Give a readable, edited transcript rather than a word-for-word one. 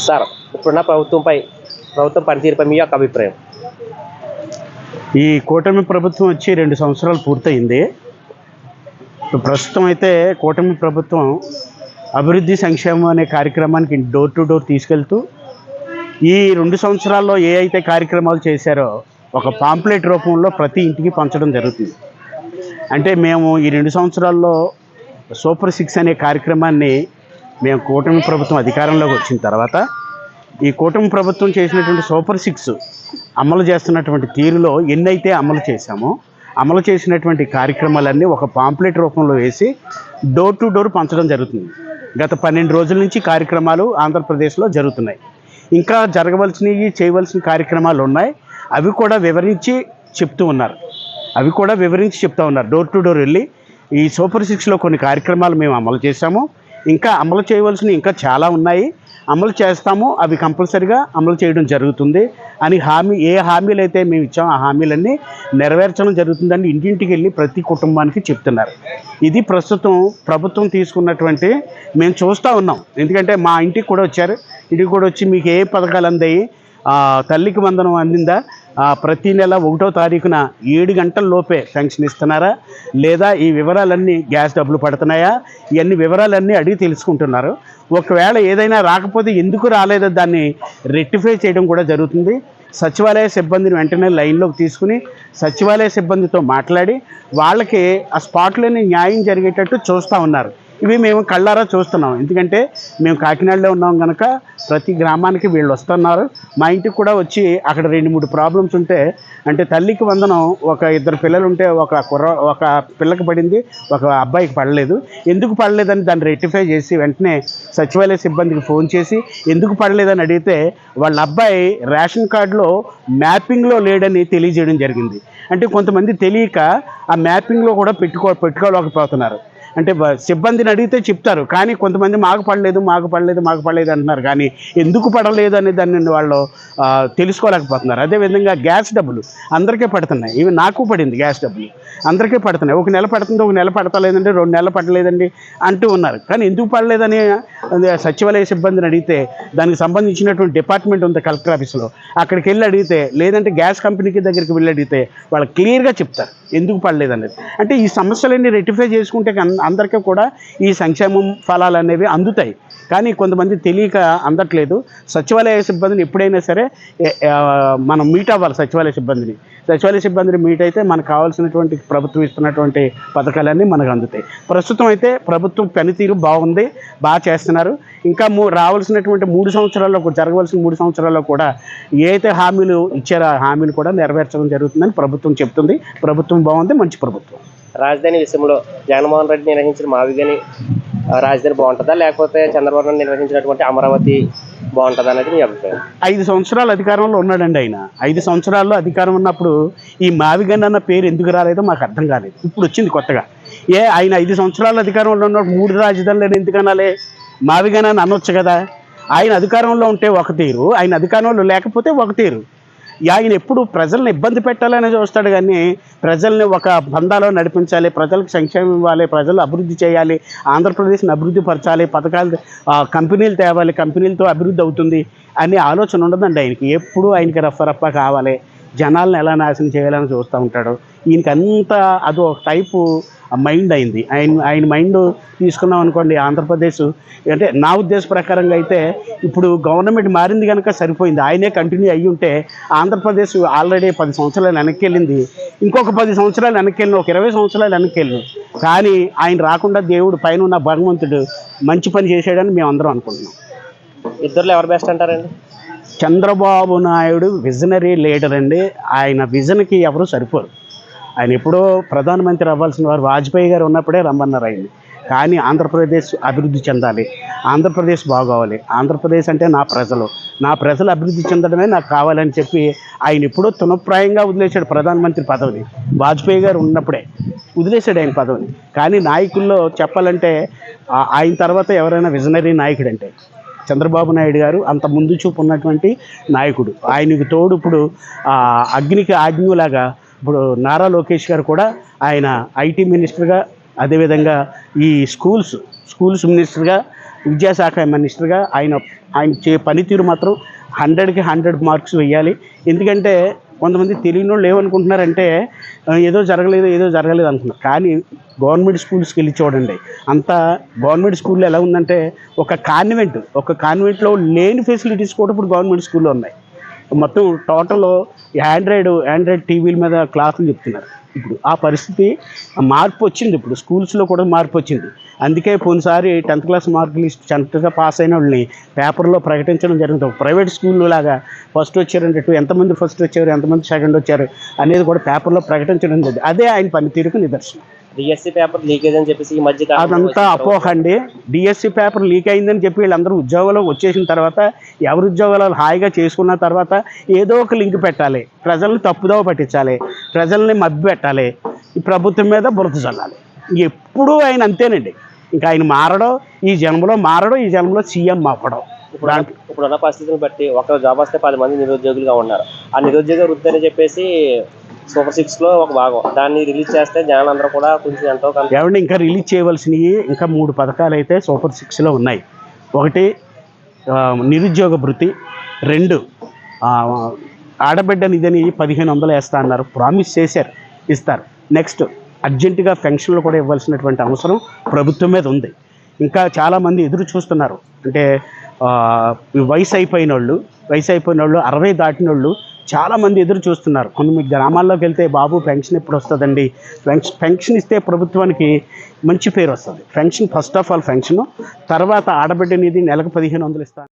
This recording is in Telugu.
సార్ ఇప్పుడున్న ప్రభుత్వం పనితీరుపై మీ యొక్క అభిప్రాయం? ఈ కూటమి ప్రభుత్వం వచ్చి 2 సంవత్సరాలు పూర్తయింది. ప్రస్తుతం అయితే కూటమి ప్రభుత్వం అభివృద్ధి సంక్షేమం అనే కార్యక్రమానికి డోర్ టు డోర్ తీసుకెళ్తూ ఈ 2 సంవత్సరాల్లో ఏ అయితే కార్యక్రమాలు చేశారో ఒక పాంప్లెట్ రూపంలో ప్రతి ఇంటికి పంచడం జరుగుతుంది. అంటే మేము ఈ 2 సంవత్సరాల్లో సూపర్ 6 అనే కార్యక్రమాన్ని మేము కూటమి ప్రభుత్వం అధికారంలోకి వచ్చిన తర్వాత ఈ కూటమి ప్రభుత్వం చేసినటువంటి సూపర్ 6 అమలు చేస్తున్నటువంటి తీరులో ఎన్నైతే అమలు చేశామో అమలు చేసినటువంటి కార్యక్రమాలన్నీ ఒక పాంప్లెట్ రూపంలో వేసి డోర్ టు డోర్ పంచడం జరుగుతుంది. గత 12 రోజుల నుంచి కార్యక్రమాలు ఆంధ్రప్రదేశ్లో జరుగుతున్నాయి. ఇంకా జరగవలసినవి చేయవలసిన కార్యక్రమాలు ఉన్నాయి. అవి కూడా వివరించి చెప్తూ ఉన్నారు. డోర్ టు డోర్ వెళ్ళి ఈ సూపర్ 6లో కొన్ని కార్యక్రమాలు మేము అమలు చేశాము. ఇంకా అమలు చేయవలసినవి ఇంకా చాలా ఉన్నాయి, అమలు చేస్తాము, అవి కంపల్సరిగా అమలు చేయడం జరుగుతుంది అని ఏ హామీలు అయితే మేము ఇచ్చామో ఆ హామీలన్నీ నెరవేర్చడం జరుగుతుందని ఇంటింటికి వెళ్ళి ప్రతి కుటుంబానికి చెప్తున్నారు. ఇది ప్రస్తుతం ప్రభుత్వం తీసుకున్నటువంటి మేము చూస్తూ ఉన్నాం. ఎందుకంటే మా ఇంటికి కూడా వచ్చి మీకు ఏ పథకాలు అందాయి, తల్లికి వందనం అందిందా, ప్రతి నెల 1వ తారీఖున 7 గంటల లోపే పెన్షన్ ఇస్తున్నారా, లేదా ఈ వివరాలన్నీ గ్యాస్ డబ్బులు పడుతున్నాయా, ఇవన్నీ వివరాలన్నీ అడిగి తెలుసుకుంటున్నారు. ఒకవేళ ఏదైనా రాకపోతే ఎందుకు రాలేదో దాన్ని రెక్టిఫై చేయడం కూడా జరుగుతుంది. సచివాలయ సిబ్బందిని వెంటనే లైన్లోకి తీసుకుని సచివాలయ సిబ్బందితో మాట్లాడి వాళ్ళకి ఆ స్పాట్లోనే న్యాయం జరిగేటట్టు చూస్తూ ఉన్నారు. ఇవి మేము కళ్ళారా చూస్తున్నాం. ఎందుకంటే మేము కాకినాడలో ఉన్నాం కనుక ప్రతి గ్రామానికి వీళ్ళు వస్తున్నారు. మా ఇంటికి కూడా వచ్చి అక్కడ 2-3 ప్రాబ్లమ్స్ ఉంటే, అంటే తల్లికి వందనం ఒక 2 పిల్లలు ఉంటే ఒక పిల్లకి పడింది, ఒక అబ్బాయికి పడలేదు. ఎందుకు పడలేదని దాన్ని రెక్టిఫై చేసి వెంటనే సచివాలయ సిబ్బందికి ఫోన్ చేసి ఎందుకు పడలేదని అడిగితే వాళ్ళ అబ్బాయి రేషన్ కార్డులో మ్యాపింగ్లో లేడని తెలియజేయడం జరిగింది. అంటే కొంతమంది తెలియక ఆ మ్యాపింగ్లో కూడా పెట్టుకోలేకపోతున్నారు. అంటే సిబ్బందిని అడిగితే చెప్తారు, కానీ కొంతమంది మాకు పడలేదు అంటున్నారు. కానీ ఎందుకు పడలేదు అనే దాన్ని వాళ్ళు తెలుసుకోలేకపోతున్నారు. అదేవిధంగా గ్యాస్ డబ్బులు అందరికీ పడుతున్నాయి. ఇవి నాకు పడింది, గ్యాస్ డబ్బులు అందరికీ పడుతున్నాయి. 1 నెల పడుతుంది, 1 నెల పడతలేదండి, 2 నెలలు పడలేదండి అంటూ ఉన్నారు. కానీ ఎందుకు పడలేదని సచివాలయ సిబ్బందిని అడిగితే దానికి సంబంధించినటువంటి డిపార్ట్మెంట్ ఉంది కలెక్టర్ ఆఫీస్లో, అక్కడికి వెళ్ళి అడిగితే, లేదంటే గ్యాస్ కంపెనీకి దగ్గరికి వెళ్ళి అడిగితే వాళ్ళు క్లియర్గా చెప్తారు ఎందుకు పడలేదనేది. అంటే ఈ సమస్యలన్నీ రెక్టిఫై చేసుకుంటే అందరికీ కూడా ఈ సంక్షేమం ఫలాలు అనేవి అందుతాయి. కానీ కొంతమంది తెలియక అందట్లేదు. సచివాలయ సిబ్బందిని ఎప్పుడైనా సరే మనం మీట్ అవ్వాలి. సచివాలయ సిబ్బందిని మీట్ అయితే మనకు కావాల్సినటువంటి ప్రభుత్వం ఇస్తున్నటువంటి పథకాలన్నీ మనకు అందుతాయి. ప్రస్తుతం అయితే ప్రభుత్వం పనితీరు బాగుంది, బాగా చేస్తున్నారు. ఇంకా రావాల్సినటువంటి 3 సంవత్సరాల్లో జరగవలసిన 3 సంవత్సరాల్లో కూడా ఏ అయితే హామీలు ఇచ్చారో ఆ హామీలు కూడా నెరవేర్చడం జరుగుతుందని ప్రభుత్వం చెప్తుంది. ప్రభుత్వం బాగుంది, మంచి ప్రభుత్వం. రాజధాని విషయంలో జగన్మోహన్ రెడ్డి నిర్వహించిన మావిగని రాజధాని బాగుంటుందా, లేకపోతే చంద్రబాబు నాయుడు నిర్వహించినటువంటి అమరావతి బాగుంటుందా అనేది మీ అభిప్రాయం? 5 సంవత్సరాలు అధికారంలో ఉన్నాడండి ఆయన. 5 సంవత్సరాల్లో అధికారం ఉన్నప్పుడు ఈ మావిగన్ అన్న పేరు ఎందుకు రాలేదో మాకు అర్థం కాలేదు. ఇప్పుడు వచ్చింది కొత్తగా. ఆయన 5 సంవత్సరాలు అధికారంలో ఉన్నప్పుడు 3 రాజధానులను ఎందుకు అనాలి? మావిగన్ అని అనొచ్చు కదా. ఆయన అధికారంలో ఉంటే ఒక తీరు, ఆయన అధికారంలో లేకపోతే ఒక తీరు. ఆయన ఎప్పుడు ప్రజల్ని ఇబ్బంది పెట్టాలని చూస్తాడు, కానీ ప్రజల్ని ఒక బంధాలో నడిపించాలి, ప్రజలకు సంక్షేమం ఇవ్వాలి, ప్రజలు అభివృద్ధి చేయాలి, ఆంధ్రప్రదేశ్ని అభివృద్ధి పరచాలి, పథకాలు కంపెనీలు తేవాలి, కంపెనీలతో అభివృద్ధి అవుతుంది అనే ఆలోచన ఉండదండి ఆయనకి. ఎప్పుడు ఆయనకి రఫ కావాలి, జనాలను ఎలా నాశనం చేయాలని చూస్తూ ఉంటాడు. ఈయనకి అంతా అదో టైపు మైండ్ అయింది. ఆయన మైండ్ తీసుకున్నాం అనుకోండి, ఆంధ్రప్రదేశ్ అంటే నా ఉద్దేశ ప్రకారంగా అయితే ఇప్పుడు గవర్నమెంట్ మారింది కనుక సరిపోయింది. ఆయనే కంటిన్యూ అయ్యి ఉంటే ఆంధ్రప్రదేశ్ ఆల్రెడీ 10 సంవత్సరాలు వెనక్కి వెళ్ళింది, ఇంకొక 10 సంవత్సరాలు వెనక్కి వెళ్ళింది, ఒక 20 సంవత్సరాలు వెనక్కి వెళ్ళింది. కానీ ఆయన రాకుండా దేవుడు పైన ఉన్న భగవంతుడు మంచి పని చేశాడని మేము అందరం అనుకుంటున్నాం. ఇద్దరులో ఎవరు బెస్ట్ అంటారండి? చంద్రబాబు నాయుడు విజనరీ లీడర్ అండి. ఆయన విజన్కి ఎవరు సరిపోరు. ఆయన ఎప్పుడో ప్రధానమంత్రి అవ్వాల్సిన వారు వాజ్పేయి గారు ఉన్నప్పుడే రమ్మన్నారు ఆయన్ని. కానీ ఆంధ్రప్రదేశ్ అభివృద్ధి చెందాలి, ఆంధ్రప్రదేశ్ బాగోవాలి, ఆంధ్రప్రదేశ్ అంటే నా ప్రజలు అభివృద్ధి చెందడమే నాకు కావాలని చెప్పి ఆయన ఎప్పుడో తునప్రాయంగా వదిలేశాడు ప్రధానమంత్రి పదవిని. వాజ్పేయి గారు ఉన్నప్పుడే వదిలేశాడు ఆయన పదవిని. కానీ నాయకుల్లో చెప్పాలంటే ఆయన తర్వాత ఎవరైనా విజనరీ నాయకుడు అంటే చంద్రబాబు నాయుడు గారు అంత ముందు చూపు ఉన్నటువంటి నాయకుడు. ఆయనకు తోడు ఇప్పుడు అగ్నికి ఆజ్ఞలాగా ఇప్పుడు నారా లోకేష్ గారు కూడా ఆయన ఐటీ మినిస్టర్గా, అదేవిధంగా ఈ స్కూల్స్ మినిస్టర్గా విద్యాశాఖ మినిస్టర్గా ఆయన పనితీరు మాత్రం 100కి 100 మార్క్స్ వేయాలి. ఎందుకంటే కొంతమంది తెలియని వాళ్ళు ఏమనుకుంటున్నారంటే ఏదో జరగలేదు అనుకుంటున్నారు. కానీ గవర్నమెంట్ స్కూల్స్కి వెళ్ళి చూడండి, అంతా గవర్నమెంట్ స్కూల్లో ఎలా ఉందంటే ఒక కాన్వెంట్లో లేని ఫెసిలిటీస్ కూడా ఇప్పుడు గవర్నమెంట్ స్కూల్లో ఉన్నాయి. మొత్తం టోటల్ ఆండ్రాయిడ్ టీవీల మీద క్లాసులు చెప్తున్నారు. ఇప్పుడు ఆ పరిస్థితి మార్పు వచ్చింది. ఇప్పుడు స్కూల్స్లో కూడా మార్పు వచ్చింది. అందుకే పోయినసారి 10th క్లాస్ మార్కులు లిస్ట్ 10th పాస్ అయిన వాళ్ళని పేపర్లో ప్రకటించడం జరిగింది. ఒక ప్రైవేట్ స్కూల్లో లాగా ఫస్ట్ వచ్చారంటే ఎంతమంది ఫస్ట్ వచ్చారు, ఎంతమంది సెకండ్ వచ్చారు అనేది కూడా పేపర్లో ప్రకటించడం జరిగింది. అదే ఆయన పనితీరుకు నిదర్శనం. డిఎస్సి పేపర్ లీకేజ్ అని చెప్పేసి ఈ మధ్య అదంతా అపోహ అండి. డిఎస్సి పేపర్ లీక్ అయిందని చెప్పి వీళ్ళందరూ ఉద్యోగాలు వచ్చేసిన తర్వాత ఎవరి ఉద్యోగాలు హాయిగా చేసుకున్న తర్వాత ఏదో ఒక లింక్ పెట్టాలి, ప్రజల్ని తప్పుదోవ పట్టించాలి, ప్రజల్ని మభ్య పెట్టాలి, ఈ ప్రభుత్వం మీద బురద చల్లాలి. ఎప్పుడూ ఆయన అంతేనండి. ఇంకా ఆయన మారడం, ఈ జన్మలో సీఎం అవ్వడం. ఇప్పుడున్న పరిస్థితులను బట్టి ఒక జాబ్ వస్తే 10 మంది నిరుద్యోగులుగా ఉన్నారు. ఆ నిరుద్యోగ వృత్తి అని చెప్పేసి సూపర్ 6లో ఒక భాగం. దాన్ని రిలీజ్ చేస్తే జనాలందరూ కూడా కొంచెం ఎంతో ఏమంటే ఇంకా రిలీజ్ చేయవలసినవి ఇంకా 3 పథకాలు అయితే సూపర్ 6లో ఉన్నాయి. 1 నిరుద్యోగ భృతి, 2 ఆడబిడ్డ నిధిని 1500 వేస్తా అన్నారు, ప్రామిస్ చేశారు, ఇస్తారు. నెక్స్ట్ అర్జెంటుగా పెన్షన్లు కూడా ఇవ్వాల్సినటువంటి అవసరం ప్రభుత్వం మీద ఉంది. ఇంకా చాలామంది ఎదురు చూస్తున్నారు. అంటే వయసు అయిపోయిన వాళ్ళు 60 దాటిన వాళ్ళు చాలామంది ఎదురు చూస్తున్నారు. కొన్ని గ్రామాల్లోకి వెళ్తే బాబు పెన్షన్ ఎప్పుడు వస్తుందండి, పెన్షన్ ఇస్తే ప్రభుత్వానికి మంచి పేరు వస్తుంది. Pension first of all pension, తర్వాత ఆడబిడ్డ నిధి నెలకు 1500 ఇస్తాను.